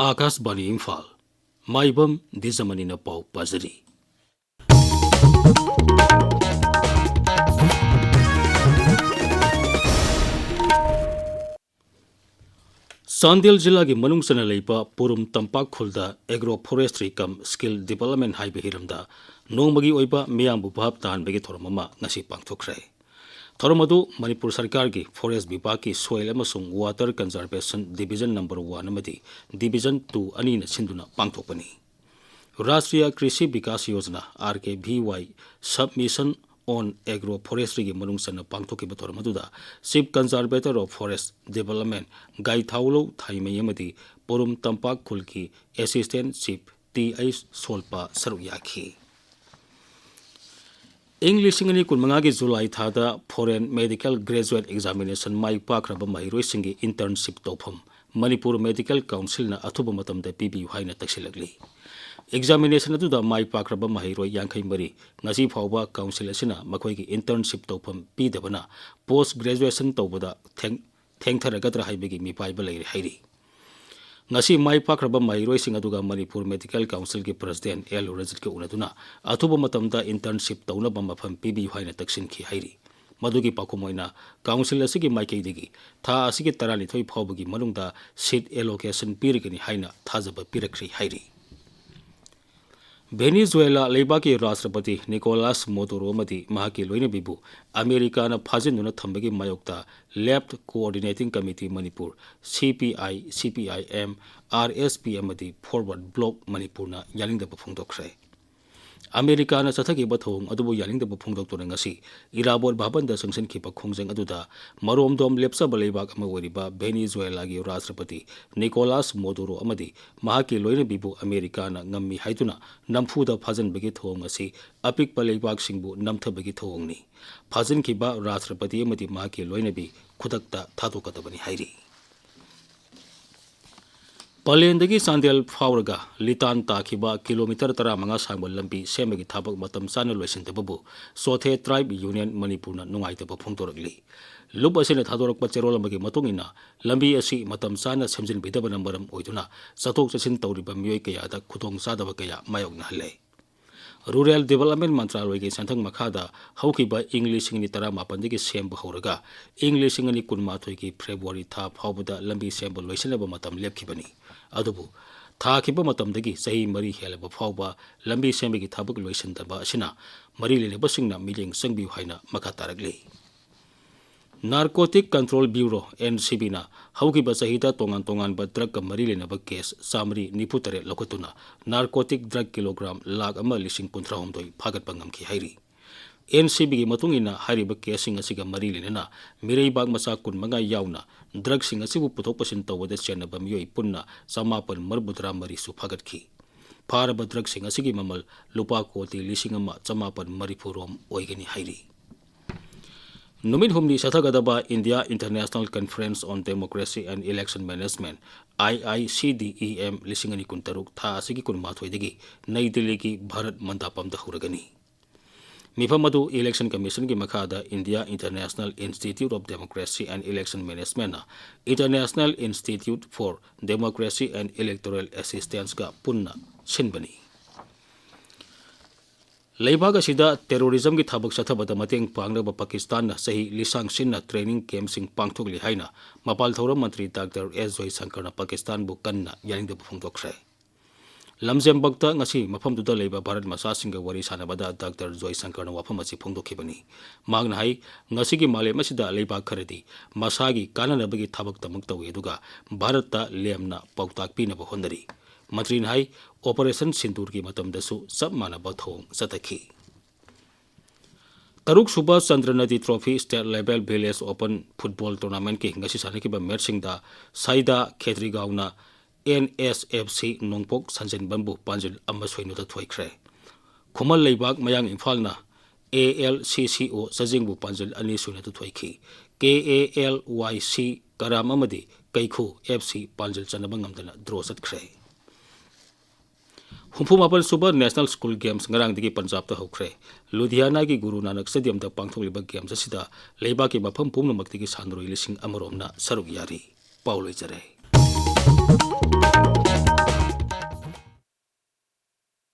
आकाशवाणी इम्फाल माइबम दिजमनी पाउ पाजरी। चांदेल जिला की मनुंगसना लेपा पुरुम तंपाक खुलदा agro forestry cum skill development हाइबे हिरमदा नोंबगी ओइबा मियांबु भाब तानबगी थोरममा ngasi पांगथोखरे। थोरम अदु मणिपुर सरकार की फॉरेस्ट विभाग की सोइल अमसुंग वाटर कंजर्वेशन डिवीजन नंबर 1 अमदी डिवीजन 2 अनि न सिंधुना पांगथोकपनी। राष्ट्रीय कृषि विकास योजना RKVY सब मिशन ऑन एग्रो फॉरेस्ट्री की मनुंगसना पांगथोकिबा थोरम अदुदा chief conservator of forest development गाई थाउलो थाइमयमदी पुरुम तंपाक खुल की असिस्टेंट चीफ TI सोल्पा सरुयाखी। इंग्लिश कुनमंगा की जुलाई थादा फॉरेन मेडिकल ग्रेजुएट एग्जामिनेशन माई पाख्रब महिरोइसिंगी इंटर्नशिप तौफम मणिपुर मेडिकल काउंसिल अथुब मतमदा पीबियु हाइना तक्सिलगली। एग्जामिनेशन अदुदा माई पाख्रब महिरोइ यांखै मरी ngasi फाउबा काउंसिल असिना मखोइगी इंटर्नशिप तौफम पीदबना पोस्ट ग्रेजुएशन तौबदा थेंगथरगद्रा हाइबगी मिपाइबा लैरे हाइरी। ngasi माई पाख्रब महिरोइसिंग अदुगा मणिपुर मेडिकल काउंसिल की प्रेसिडेंट एल रजित के उनदुना अथुब मतमदा इंटर्नशिप तौनबा मफम पीबियु हाइना तक्सिनखी हाइरी। मधुगी पाकुमोइना काउंसिल असिगी माइकैदिगी था असिगी तरानिथोइ फाउबगी मनुंगदा सीट एलोकेशन पीरगनी हाइना थाजब पीरखरी हाइरी। वेनेजुएला लेबा के राष्ट्रपति निकोलास मोडोरो मदी महाकी लोइनबीबु अमेरिका न फाजिनुना थंबगी मायोक्ता left coordinating committee Manipur CPI CPIM RSP अमदी फॉरवर्ड ब्लॉक मणिपुर न यालिंगदब फोंदोखरे। अमेरिका न चथकीब थोंग अदुबु यालिंगदब फोंदोक्तोना ngasi इराबोर भाबंदा संसनखिबा खोंजंग अदुदा मरोमदोम लेप्सब लेबाक अमा ओरिबा वेनेजुएला की राष्ट्रपति निकोलास मोडोरो अमदी महाकी लोइनबीबु अमेरिका न ngami हाइदुना नमफुदा फाजनबगी थोंग ngasi अपिकपा लेबाकसिंगबु नमथबगी थोंगनी। फाजनखिबा राष्ट्रपति अमदी महाकी लोइनबी खुदकता थादोकदबनी हाइरी। पलेंदगी चांदेल फाउरगा लितान ताखिबा किलोमीटर 15 सांब लंबी सेमगी थाबक मतम चाना लोइसिनदबबु सोथे ट्राइब यूनियन मणिपुरना नुंगाइतब फोंदोरगली। लुप असिना थादोरकपा चेरोल अमगी मतुंगिना लंबी असि मतम चाना सेमजिनबिदबना मरम ओइदुना चथोक चसिन तौरिबा मियोय कयादा खुदोंग चादब कया मायोगनाहले। रूरल डेवलपमेंट मंत्रालय की संथंग मखादा हौकिबा इंग्लिश 19 की सेम हौरगा इंग्लिश 20 की फेब्रुआरी था फाउबदा लंबी सेम लोइसिनब मतम लेपखिबनी। अदुबु थाखिबा मतमदगी सही मरी हेलब फाउबा लंबी सेमगी थाबक लोइसिनदबा असिना मरी लेनेबसिंगना मिलिंग संगबियु हाइना मखा तारगली। नार्कोटिक कंट्रोल ब्यूरो NCB ना हौकिबा सहिदा तोंगान तोंगान ड्रग का मरी लेनब केस सामरी 93 लखुतुना नार्कोटिक ड्रग किलोग्राम लाख अमा लिसिंग 19 फागत पंगमखी हाइरी। NCB की मतुंगिना हारिबा केसिंग असिगा मरी लेनना मिरेबाग मसा 15 याउना ड्रग सिंग असिबु पुथोकपसिन तौबदा चेनबा मियोय पुन्ना 950 मरीसु फागतखी। फारबा ड्रग सिंग असिगी ममल लुपा कोटी लिसिंग अमा 950 रोम ओइगनी हाइरी। नुमित हुमनी सथगदबा India international conference on democracy and election management IICDEM 2023 था असिगी 18 नई दिल्ली की भारत मंदापम हुरगनी। मिफम अदु इलेक्शन कमीशन की मखादा India international institute of democracy and election management international institute for democracy and electoral assistance का पुन्ना सिनबनी। लेबाग असिदा टेरोरिज्म की थबक सथबद मतेंग पांगनब पाकिस्तान सही लिसांग सिन्ना ट्रेनिंग कैंप सिंग पांगथोगली हाइना मपाल थौरम मंत्री डॉक्टर S जयशंकर पाकिस्तान बु कन्ना यानिंगदब फोंदोखरे। लमजेंबक्ता ngasi मफमदुदा लेबा भारत मसासिंग वरी सानबदा डॉक्टर जयशंकर वफम असि फोंदोखिबनी। मांगना हाई ngasi की मालेम असिदा लेबा खरदी मसागी काननबगी थबक तमक तौए दुगा भारतता लेमना पौताक पीनब होंदरी। मंत्री हाई ऑपरेशन सिंदूर की मतमदसु सब मानब थोंग सतखी। तरुक सुबह चंद्र नदी trophy state level village open football tournament की ngasi सानकिबा मैचसिंगदा Saida खेत्रीगावना NSFC नोंपोक Sanjan bamboo पांजिल अमसोइनुदा थोइख्रे। Khuman लेबाग मयांग इम्फालना ALCCO सजिंगबू पांजिल अनि सुइनुदा थोइखी। KALYC कराम अमदी कैखु FC पांजिल चनबंगमदना ड्रॉ सतख्रे। हुंफुमापन सुबह national school games ngarangdagi Punjab ता होख्रे। लुधियाना की गुरु नानक स्टेडियम ता पांगथोलिबा गेम्स असिदा लेबा के मफम पुमनमक्तिगी सानरोइ लिसिंग अमरोमना सरुक यारी पाउलोइ जरे।